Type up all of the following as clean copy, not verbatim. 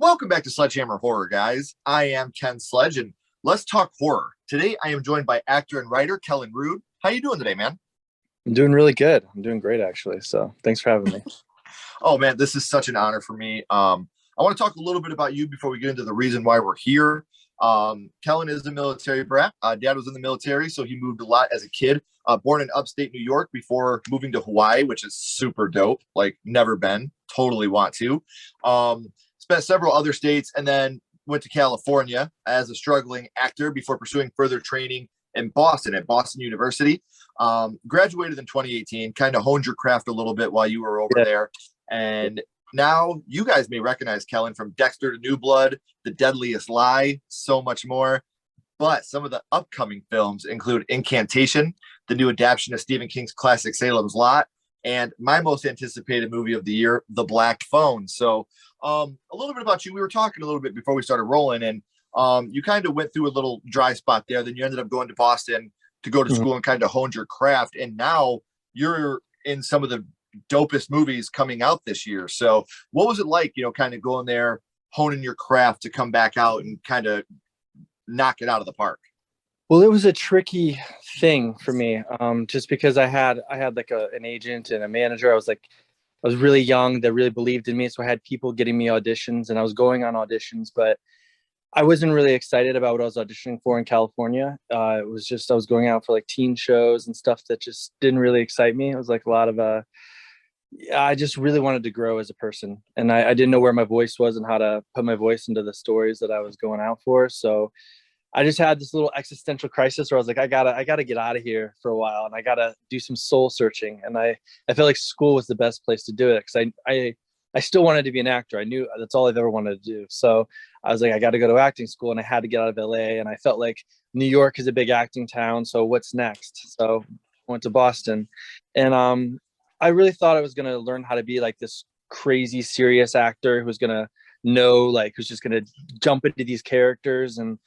Welcome back to Sledgehammer Horror, guys. I am Ken Sledge, and let's talk horror. Today, I am joined by actor and writer Kellan Rhude. How you doing today, man? I'm doing really good. I'm doing great, actually. So thanks for having me. Oh, man, this is such an honor for me. I want to talk a little bit about you before we get into the reason why we're here. Kellan is a military brat. Dad was in the military, so he moved a lot as a kid. Born in upstate New York before moving to Hawaii, which is super dope. Like, never been. Totally want to. Spent several other states and then went to California as a struggling actor before pursuing further training in Boston at Boston University. Graduated in 2018, kind of honed your craft a little bit while you were over Yeah. there. And now you guys may recognize Kellan from Dexter to New Blood, The Deadliest Lie, so much more. But some of the upcoming films include Incantation, the new adaptation of Stephen King's classic Salem's Lot, and my most anticipated movie of the year, The Black Phone. So a little bit about you. We were talking a little bit before we started rolling, and you kind of went through a little dry spot there. Then you ended up going to Boston to go to Mhm. school and kind of honed your craft. And now you're in some of the dopest movies coming out this year. So what was it like, kind of going there, honing your craft to come back out and kind of knock it out of the park? Well, it was a tricky thing for me, just because I had like an agent and a manager. I was really young that really believed in me, so I had people getting me auditions, and I was going on auditions, but I wasn't really excited about what I was auditioning for in California. It was just I was going out for like teen shows and stuff that just didn't really excite me. It was like a lot of I just really wanted to grow as a person, and I didn't know where my voice was and how to put my voice into the stories that I was going out for. So I just had this little existential crisis where I was like, I gotta get out of here for a while, and I gotta do some soul searching. And I felt like school was the best place to do it because I still wanted to be an actor. I knew that's all I've ever wanted to do. So I was like, I got to go to acting school, and I had to get out of LA. And I felt like New York is a big acting town, so what's next? So I went to Boston, and I really thought I was gonna learn how to be like this crazy serious actor who's gonna know like who's just gonna jump into these characters. And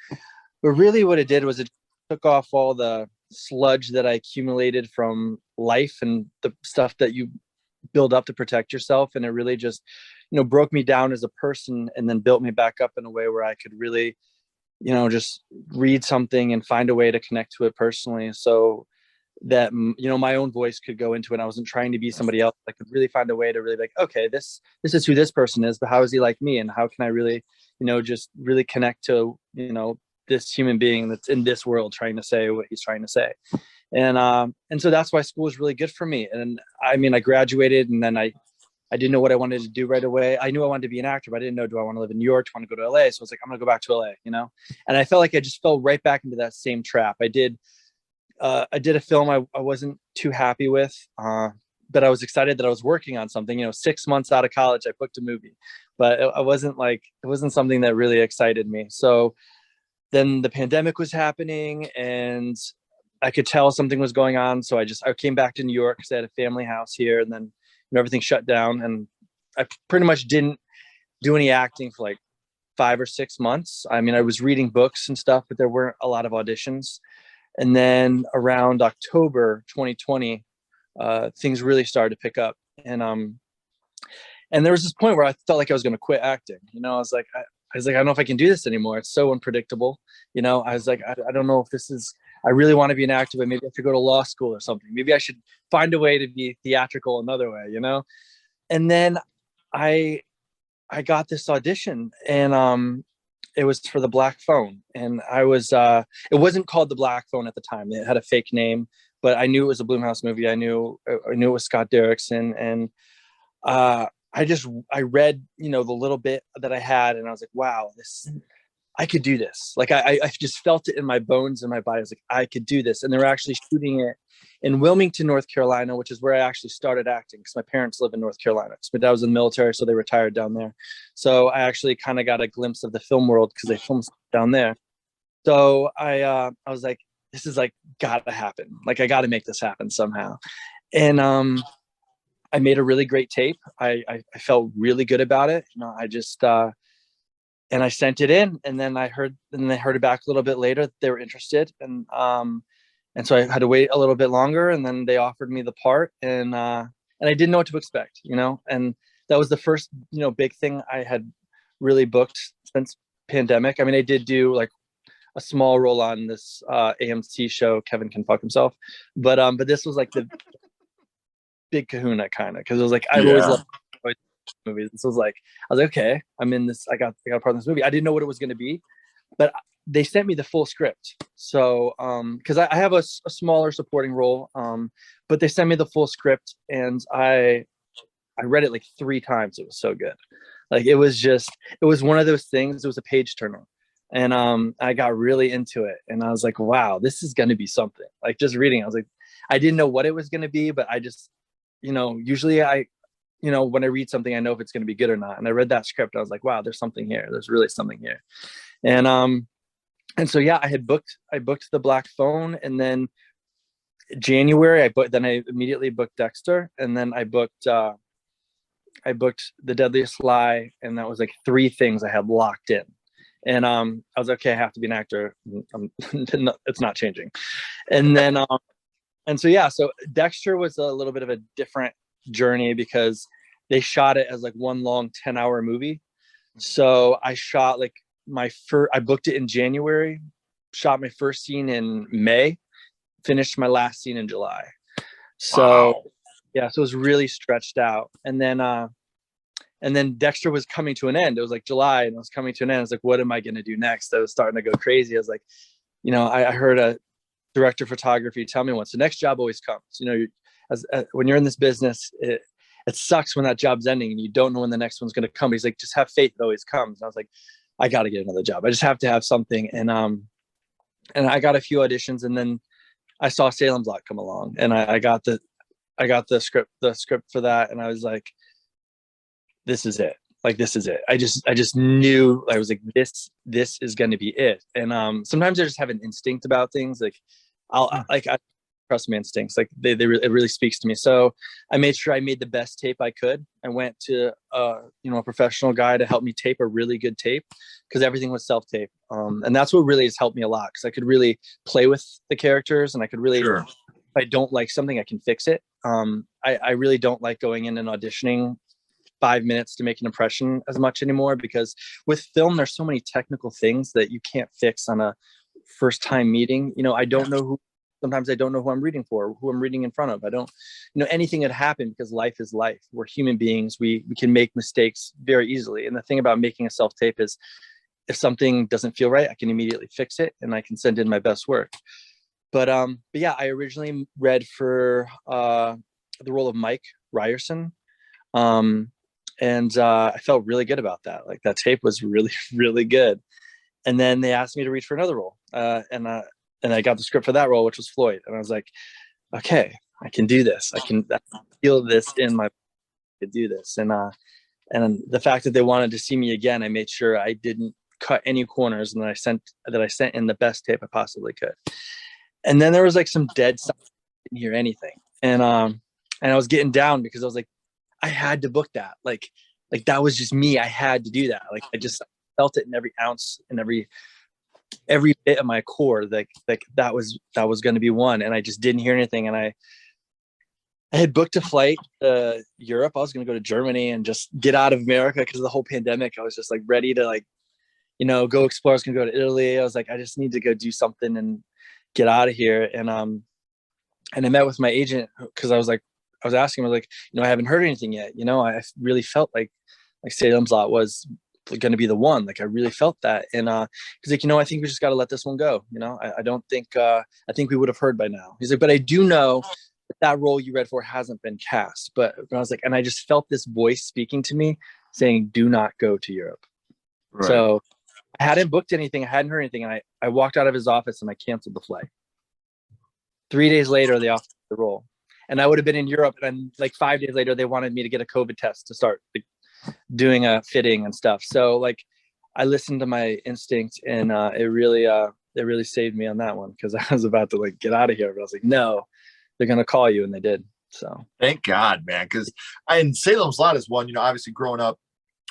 but really what it did was it took off all the sludge that I accumulated from life and the stuff that you build up to protect yourself. And it really just, broke me down as a person and then built me back up in a way where I could really, just read something and find a way to connect to it personally. So that, my own voice could go into it. I wasn't trying to be somebody else. I could really find a way to really like, okay, this is who this person is, but how is he like me? And how can I really, just really connect to, this human being that's in this world trying to say what he's trying to say. And so that's why school was really good for me. And I mean, I graduated, and then I didn't know what I wanted to do right away. I knew I wanted to be an actor, but I didn't know, do I want to live in New York? Do I want to go to LA? So I was like, I'm gonna go back to LA. And I felt like I just fell right back into that same trap. I did a film I wasn't too happy with, but I was excited that I was working on something. 6 months out of college, I booked a movie, but it wasn't something that really excited me. So then the pandemic was happening, and I could tell something was going on. So I came back to New York because I had a family house here, and then everything shut down, and I pretty much didn't do any acting for like 5 or 6 months. I mean, I was reading books and stuff, but there weren't a lot of auditions. And then around October 2020, things really started to pick up. And there was this point where I felt like I was going to quit acting. I was like, I don't know if I can do this anymore. It's so unpredictable. I was like, I don't know if this is, I really want to be an actor, but maybe I should go to law school or something. Maybe I should find a way to be theatrical another way. And then I, I got this audition, and it was for The Black Phone. And it wasn't called The Black Phone at the time. It had a fake name, but I knew it was a Blumhouse movie. I knew it was Scott Derrickson. And, I read, the little bit that I had, and I was like, wow, I could do this. Like I just felt it in my bones and my body. I was like, I could do this. And they were actually shooting it in Wilmington, North Carolina, which is where I actually started acting because my parents live in North Carolina. My dad was in the military, so they retired down there. So I actually kind of got a glimpse of the film world because they filmed down there. So I was like, this is like gotta happen. Like I gotta make this happen somehow. And I made a really great tape. I felt really good about it. I just and I sent it in, and then I heard it back a little bit later that they were interested, and so I had to wait a little bit longer, and then they offered me the part, and I didn't know what to expect. And that was the first big thing I had really booked since pandemic. I mean, I did do like a small role on this AMC show, Kevin Can Fuck Himself, but this was like the big kahuna kind of, because it was like I've always loved movies. This was like, I was like, okay, I'm in this. I got a part in this movie. I didn't know what it was going to be, but they sent me the full script. So because I have a smaller supporting role, but they sent me the full script, and I read it like 3 times. It was so good. Like it was one of those things. It was a page turner, and I got really into it, and I was like, wow, this is going to be something. Like just reading, I was like, I didn't know what it was going to be, but I just, usually when I read something, I know if it's going to be good or not. And I read that script, I was like, wow, there's something here. There's really something here. And so yeah, I booked The Black Phone, and then January I immediately booked Dexter, and then I booked The Deadliest Lie, and that was like 3 things I had locked in. And I was like, okay, I have to be an actor. It's not changing. And then and so yeah, so Dexter was a little bit of a different journey because they shot it as like one long 10-hour movie. So I shot like I booked it in January, shot my first scene in May, finished my last scene in July. So yeah, so it was really stretched out. And then Dexter was coming to an end. It was like July, and it was coming to an end. I was like, what am I going to do next? I was starting to go crazy. I was like, I heard a director of photography tell me once, the next job always comes. When you're in this business, it sucks when that job's ending and you don't know when the next one's going to come. He's like, just have faith, it always comes. And I was like, I got to get another job. I just have to have something. And I got a few auditions, and then I saw Salem's Lot come along, and I got the script for that, and I was like, this is it. Like, this is it. I just knew. I was like, this is going to be it. And sometimes I just have an instinct about things. Like I trust my instincts. Like it really speaks to me. So I made sure I made the best tape I could. I went to a professional guy to help me tape a really good tape, because everything was self-tape. And that's what really has helped me a lot, because I could really play with the characters, and I could really, if I don't like something, I can fix it. I really don't like going in and auditioning 5 minutes to make an impression as much anymore, because with film, there's so many technical things that you can't fix on a first time meeting. Sometimes I don't know who I'm reading for, who I'm reading in front of. I don't, anything had happened, because life is life. We're human beings. We can make mistakes very easily. And the thing about making a self-tape is, if something doesn't feel right, I can immediately fix it, and I can send in my best work. But yeah, I originally read for the role of Mike Ryerson. And I felt really good about that. Like, that tape was really, really good. And then they asked me to reach for another role. And I got the script for that role, which was Floyd. And I was like, okay, I can do this. I feel this in my, to do this. And the fact that they wanted to see me again, I made sure I didn't cut any corners, and I sent in the best tape I possibly could. And then there was like some dead silence. I didn't hear anything. And I was getting down, because I was like, I had to book that. Like that was just me. I had to do that. Like, I just felt it in every ounce and every bit of my core. Like that was going to be one. And I just didn't hear anything. And I had booked a flight to Europe. I was going to go to Germany and just get out of America because of the whole pandemic. I was just like ready to go explore. I was going to go to Italy. I was like, I just need to go do something and get out of here. And I met with my agent, because I was asking him, I was like, I haven't heard anything yet. I really felt like Salem's Lot was going to be the one. Like, I really felt that. And he's like, I think we just got to let this one go. I don't think, I think we would have heard by now. He's like, but I do know that role you read for hasn't been cast. But I was like, and I just felt this voice speaking to me saying, do not go to Europe. Right. So I hadn't booked anything. I hadn't heard anything. And I walked out of his office and I canceled the flight. 3 days later, they offered the role. And I would have been in Europe, and like 5 days later, they wanted me to get a COVID test to start doing a fitting and stuff. So like, I listened to my instinct, and it really saved me on that one, because I was about to get out of here. But I was like, no, they're gonna call you, and they did. So thank God, man. Because Salem's Lot is one. Obviously growing up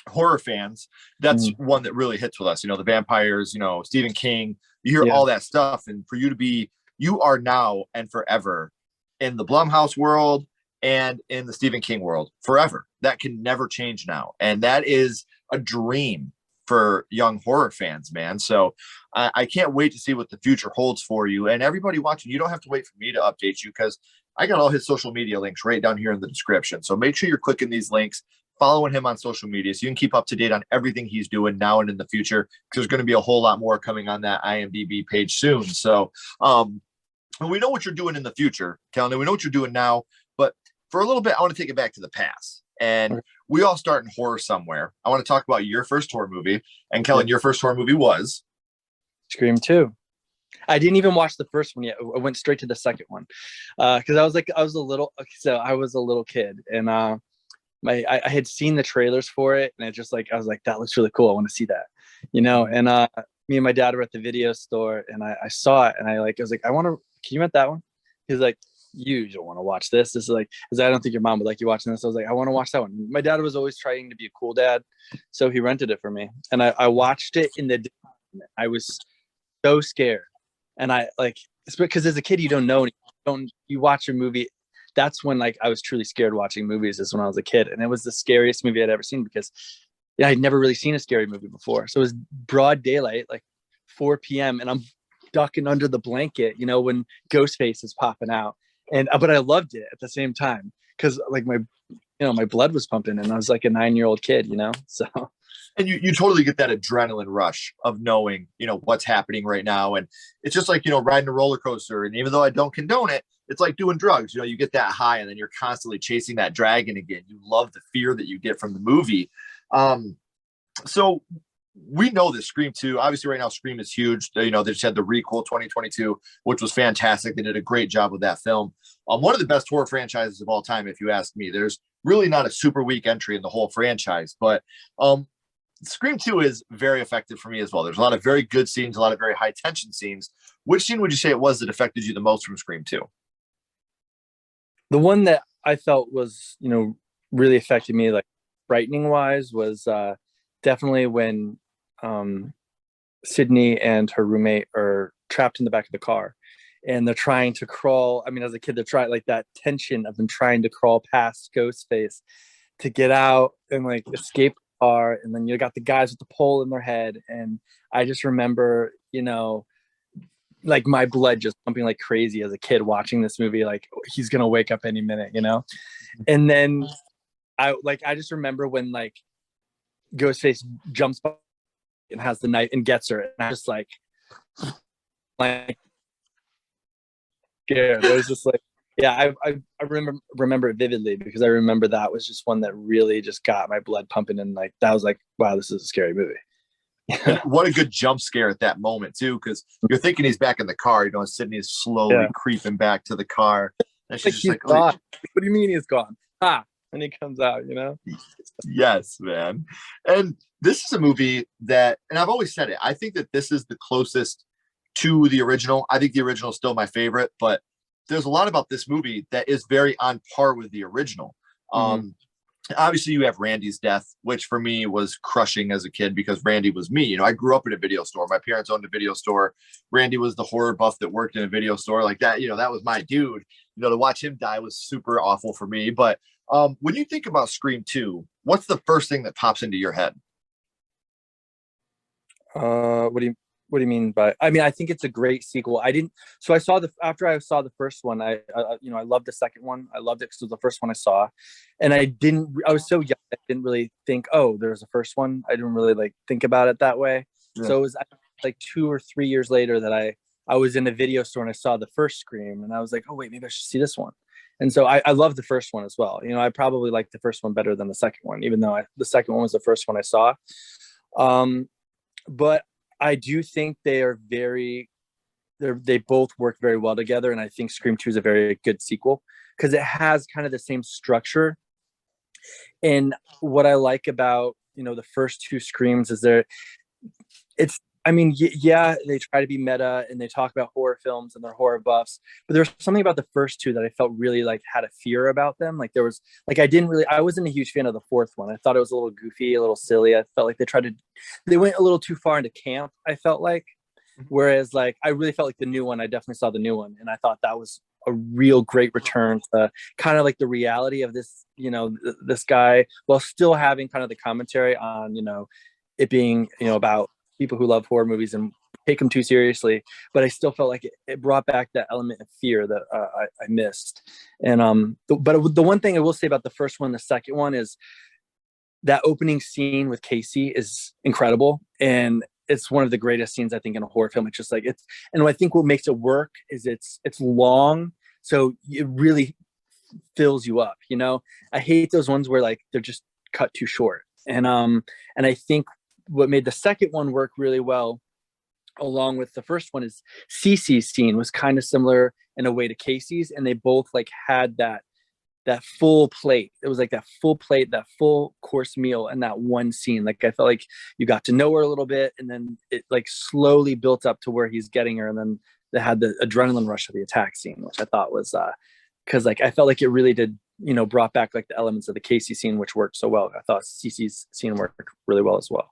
horror fans, that's one that really hits with us. The vampires. Stephen King. You hear all that stuff, and for you are now and forever in the Blumhouse world and in the Stephen King world forever. That can never change now. And that is a dream for young horror fans, man. So I can't wait to see what the future holds for you. And everybody watching, you don't have to wait for me to update you because I got all his social media links right down here in the description. So make sure you're clicking these links, following him on social media so you can keep up to date on everything he's doing now and in the future, because there's going to be a whole lot more coming on that IMDb page soon. So and we know what you're doing in the future, Kellan. We know what you're doing now, but for a little bit, I want to take it back to the past. And we all start in horror somewhere. I want to talk about your first horror movie. And Kellan, your first horror movie was Scream 2. I didn't even watch the first one yet. I went straight to the second one because I was a little kid, and I had seen the trailers for it, and I was like, that looks really cool. I want to see that, And me and my dad were at the video store, and I saw it, and I was like, can you rent that one? He's like, you don't want to watch this. This is like, I don't think your mom would like you watching this. I was like, I want to watch that one. My dad was always trying to be a cool dad, so he rented it for me, and I watched it I was so scared, and it's because as a kid you don't know, you watch a movie. That's when I was truly scared watching movies, is when I was a kid, and it was the scariest movie I'd ever seen because I'd never really seen a scary movie before. So it was broad daylight, 4 p.m., and I'm ducking under the blanket, when Ghostface is popping out. But I loved it at the same time because my blood was pumping, and I was like a 9-year-old kid, so. And you totally get that adrenaline rush of knowing, what's happening right now. And it's just like, riding a roller coaster. And even though I don't condone it, it's like doing drugs. You get that high and then you're constantly chasing that dragon again. You love the fear that you get from the movie. So we know this Scream 2, obviously right now Scream is huge. They just had the Requel 2022, which was fantastic. They did a great job with that film. One of the best horror franchises of all time, if you ask me. There's really not a super weak entry in the whole franchise, but Scream 2 is very effective for me as well. There's a lot of very good scenes, a lot of very high tension scenes. Which scene would you say it was that affected you the most from Scream 2? The one that I felt was, really affected me, frightening wise, was definitely when Sydney and her roommate are trapped in the back of the car, and they're trying to crawl. I mean, as a kid, they're trying, that tension of them trying to crawl past Ghostface to get out and escape the car. And then you got the guys with the pole in their head. And I just remember, my blood just pumping like crazy as a kid watching this movie. He's going to wake up any minute, And then I just remember when Ghostface jumps by and has the knife and gets her, and I just scared. It was just I remember it vividly because I remember that was just one that really just got my blood pumping, and that was wow, this is a scary movie. What a good jump scare at that moment too, because you're thinking he's back in the car, Sydney is slowly creeping back to the car, and she's just gone. What do you mean he's gone? And he comes out, Yes, man. And this is a movie that, and I've always said it, I think that this is the closest to the original. I think the original is still my favorite, but there's a lot about this movie that is very on par with the original. Obviously you have Randy's death, which for me was crushing as a kid because Randy was me. I grew up in a video store. My parents owned a video store. Randy was the horror buff that worked in a video store like that. That was my dude. To watch him die was super awful for me. But when you think about Scream 2, what's the first thing that pops into your head? What do you mean by? I mean, I think it's a great sequel. After I saw the first one, I loved the second one. I loved it because it was the first one I saw, and I was so young, I didn't really think, oh, there's a first one. I didn't really think about it that way. Yeah. So it was 2 or 3 years later that I was in a video store and I saw the first Scream, and I was like, oh wait, maybe I should see this one. And so I love the first one as well. I probably like the first one better than the second one, even though the second one was the first one I saw. But I do think they both work very well together. And I think Scream 2 is a very good sequel because it has kind of the same structure. And what I like about, the first two Screams is they try to be meta and they talk about horror films and they're horror buffs, but there's something about the first two that I felt really had a fear about them. There was I wasn't a huge fan of the fourth one. I thought it was a little goofy, a little silly. I felt like they went a little too far into camp, I felt like. Whereas I really felt like the new one, I definitely saw the new one and I thought that was a real great return to kind of the reality of this, this guy, while still having kind of the commentary on, it being, about people who love horror movies and take them too seriously, but I still felt like it brought back that element of fear that I missed. And but the one thing I will say about the first one, the second one, is that opening scene with Casey is incredible, and it's one of the greatest scenes I think in a horror film. It's just like and I think what makes it work is it's long, so it really fills you up. I hate those ones where like they're just cut too short, and I think what made the second one work really well, along with the first one, is Cece's scene was kind of similar in a way to Casey's, and they both like had that full plate. It was like that full plate, that full course meal, and that one scene. Like I felt like you got to know her a little bit, and then it like slowly built up to where he's getting her, and then they had the adrenaline rush of the attack scene, which I thought was because like I felt like it really did, brought back like the elements of the Casey scene, which worked so well. I thought Cece's scene worked really well as well.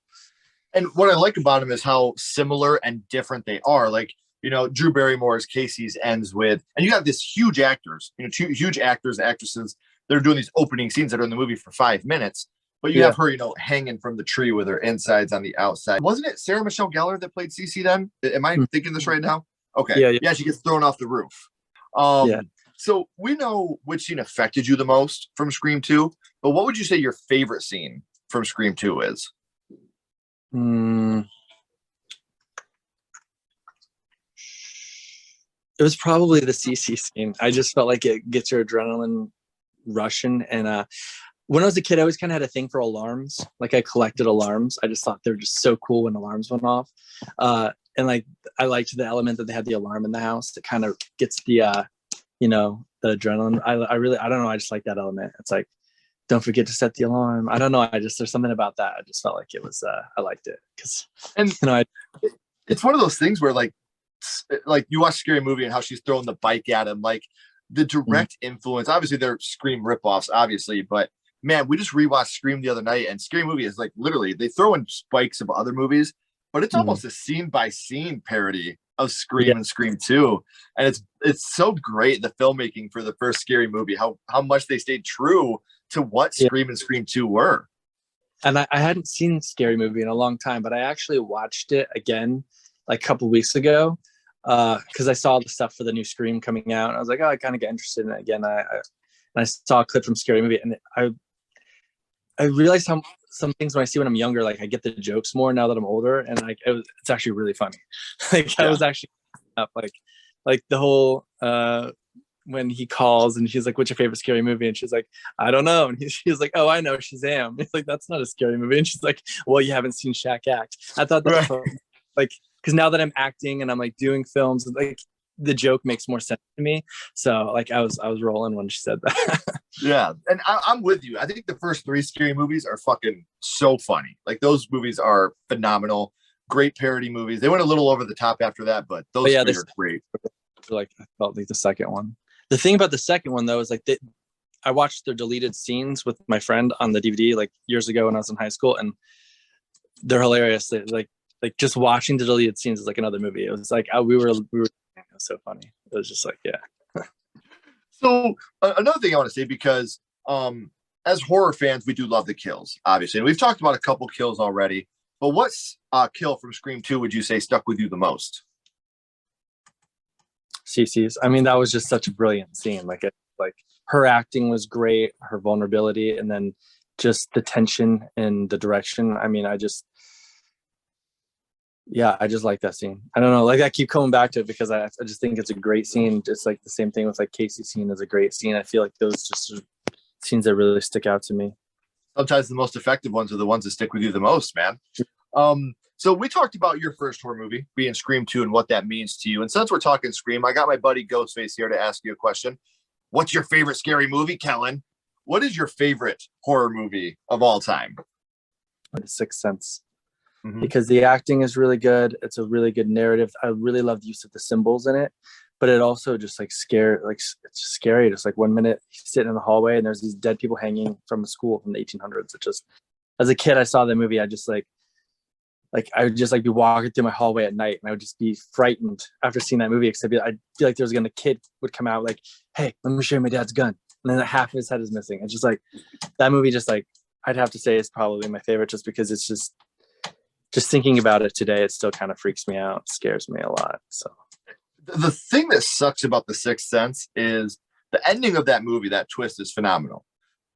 And what I like about them is how similar and different they are. Like, Drew Barrymore's Casey's ends with, and you have this huge actors, two huge actors, actresses that are doing these opening scenes that are in the movie for 5 minutes. But you have her, hanging from the tree with her insides on the outside. Wasn't it Sarah Michelle Gellar that played Cece then? Am I thinking this right now? Okay. Yeah, she gets thrown off the roof. So we know which scene affected you the most from Scream 2, but what would you say your favorite scene from Scream 2 is? It was probably the CC scene. I just felt like it gets your adrenaline rushing. And when I was a kid, I always kind of had a thing for alarms. Like I collected alarms. I just thought they were just so cool when alarms went off. And like I liked the element that they had the alarm in the house. It kind of gets the the adrenaline. I don't know. I just like that element. It's like, don't forget to set the alarm. I don't know. There's something about that. I just felt like it was, I liked it because, it's one of those things where like you watch Scary Movie and how she's throwing the bike at him, like the direct influence, obviously they're Scream ripoffs, obviously, but man, we just rewatched Scream the other night, and Scary Movie is like literally they throw in spikes of other movies, but it's almost a scene by scene parody of Scream and Scream 2. And it's so great, the filmmaking for the first Scary Movie, how much they stayed true to what Scream and Scream 2 were. And I hadn't seen Scary Movie in a long time, but I actually watched it again like a couple weeks ago because I saw the stuff for the new Scream coming out. And I was like, I kind of get interested in it again. I saw a clip from Scary Movie, and I realized how some things when I see when I'm younger, like I get the jokes more now that I'm older, and like it's actually really funny. I was actually up like the whole when he calls and she's like, "What's your favorite scary movie?" and she's like, "I don't know," and she's like, "Oh, I know, Shazam." He's like, "That's not a scary movie," and she's like, "Well, you haven't seen Shaq act." I thought that was like, because now that I'm acting and I'm like doing films, like the joke makes more sense to me. So like I was rolling when she said that. Yeah, and I'm with you. I think the first 3 Scary Movies are fucking so funny. Like those movies are phenomenal, great parody movies. They went a little over the top after that, but those 3 are great. Like I felt like the second one. The thing about the second one though is like I watched their deleted scenes with my friend on the DVD like years ago when I was in high school, and they're hilarious. Like just watching the deleted scenes is like another movie. It was like we were it was so funny. It was just like So another thing I want to say, because as horror fans, we do love the kills, obviously. And we've talked about a couple kills already, but what's kill from Scream 2 would you say stuck with you the most? Cece's. I mean, that was just such a brilliant scene. Like her acting was great, her vulnerability, and then just the tension and the direction. I mean, I just like that scene. I don't know, like I keep coming back to it because I just think it's a great scene. Just like the same thing with like Casey's scene is a great scene. I feel like those just are scenes that really stick out to me. Sometimes the most effective ones are the ones that stick with you the most, man. So we talked about your first horror movie being Scream 2 and what that means to you. And since we're talking Scream, I got my buddy Ghostface here to ask you a question. What's your favorite scary movie, Kellan? What is your favorite horror movie of all time? The Sixth Sense. Because the acting is really good. It's a really good narrative. I really love the use of the symbols in it, but it also just like it's just scary. Just like 1 minute he's sitting in the hallway and there's these dead people hanging from a school from the 1800s. It just, as a kid, I saw the movie. I just like I would just like be walking through my hallway at night and I would just be frightened after seeing that movie. Except I'd feel like a kid would come out like, "Hey, let me show you my dad's gun," and then half of his head is missing. It's just like that movie. Just like I'd have to say is probably my favorite, just because it's just just thinking about it today, it still kind of freaks me out, scares me a lot. So the thing that sucks about The Sixth Sense is the ending of that movie. That twist is phenomenal,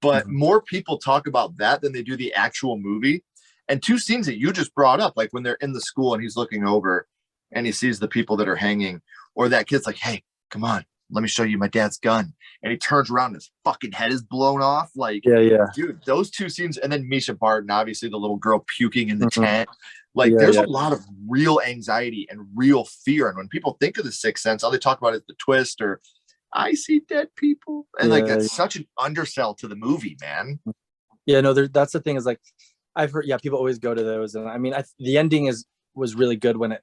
but more people talk about that than they do the actual movie. And two scenes that you just brought up, like when they're in the school and he's looking over and he sees the people that are hanging, or that kid's like, hey, come on, let me show you my dad's gun. And he turns around and his fucking head is blown off. Like, yeah. dude, those two scenes. And then Misha Barton, obviously the little girl puking in the tent. Like, Yeah, there's yeah. a lot of real anxiety and real fear. And when people think of The Sixth Sense, all they talk about is the twist or I see dead people. And like, Yeah. that's such an undersell to the movie, man. Yeah, no, that's the thing is like, I've heard, yeah, people always go to those. And I mean, the ending was really good when it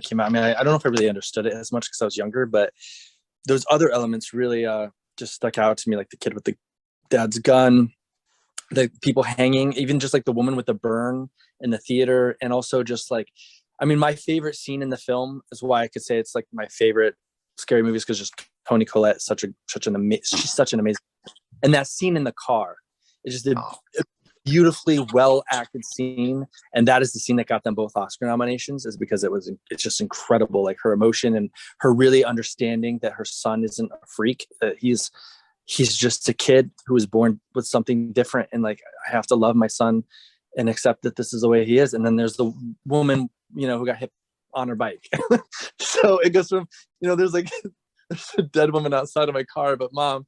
came out. I mean, I don't know if I really understood it as much because I was younger, but those other elements really just stuck out to me, like the kid with the dad's gun, the people hanging, even just like the woman with the burn in the theater. And also just like, I mean, my favorite scene in the film is why I could say it's like my favorite scary movies, because just Toni Collette, she's such an amazing, and that scene in the car is just a beautifully well acted scene. And that is the scene that got them both Oscar nominations, is because it's just incredible. Like her emotion and her really understanding that her son isn't a freak, that he's just a kid who was born with something different. And like, I have to love my son and accept that this is the way he is. And then there's the woman, who got hit on her bike. So it goes from, there's a dead woman outside of my car, but Mom,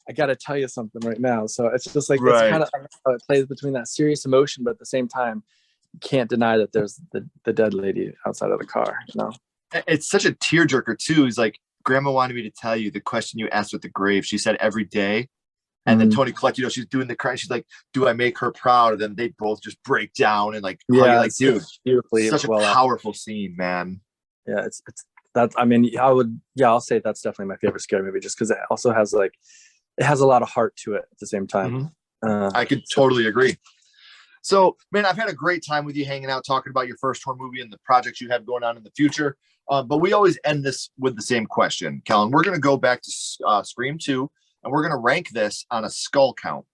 I got to tell you something right now. So it's just like, It's kind of how it plays between that serious emotion, but at the same time, you can't deny that there's the dead lady outside of the car, It's such a tearjerker too. He's like, Grandma wanted me to tell you the question you asked with the grave. She said every day. And then Toni Collette, she's doing the cry. She's like, do I make her proud? And then they both just break down and like, yeah, like, dude, beautifully, such a powerful scene, man. Yeah, it's that. I mean, I'll say that's definitely my favorite scary movie, just because it also has it has a lot of heart to it at the same time. I could totally agree. So, man, I've had a great time with you hanging out, talking about your first horror movie and the projects you have going on in the future. But we always end this with the same question, Kellan. We're going to go back to Scream 2, and we're going to rank this on a skull count.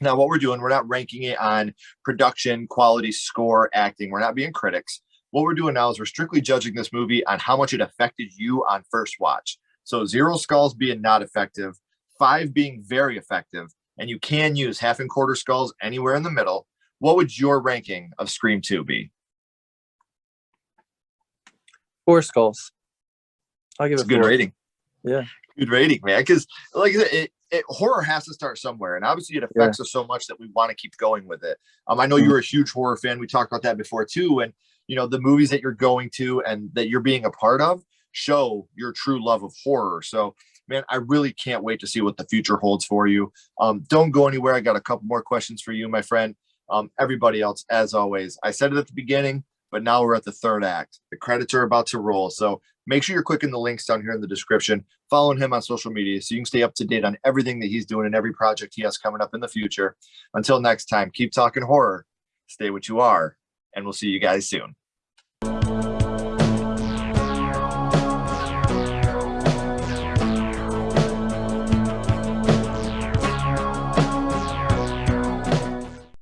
Now, what we're doing, we're not ranking it on production, quality, score, acting. We're not being critics. What we're doing now is we're strictly judging this movie on how much it affected you on first watch. So 0 skulls being not effective, 5 being very effective, and you can use half and quarter skulls anywhere in the middle. What would your ranking of Scream 2 be? 4 skulls. I'll give it a good 4. rating. Yeah. Good rating, man. Because like horror has to start somewhere, and obviously it affects us so much that we want to keep going with it. I know you're a huge horror fan. We talked about that before too, and the movies that you're going to and that you're being a part of show your true love of horror. So, man, I really can't wait to see what the future holds for you. Don't go anywhere. I got a couple more questions for you, my friend. Everybody else, as always, I said it at the beginning, but now we're at the third act. The credits are about to roll. So make sure you're clicking the links down here in the description, following him on social media so you can stay up to date on everything that he's doing and every project he has coming up in the future. Until next time, keep talking horror, stay what you are, and we'll see you guys soon.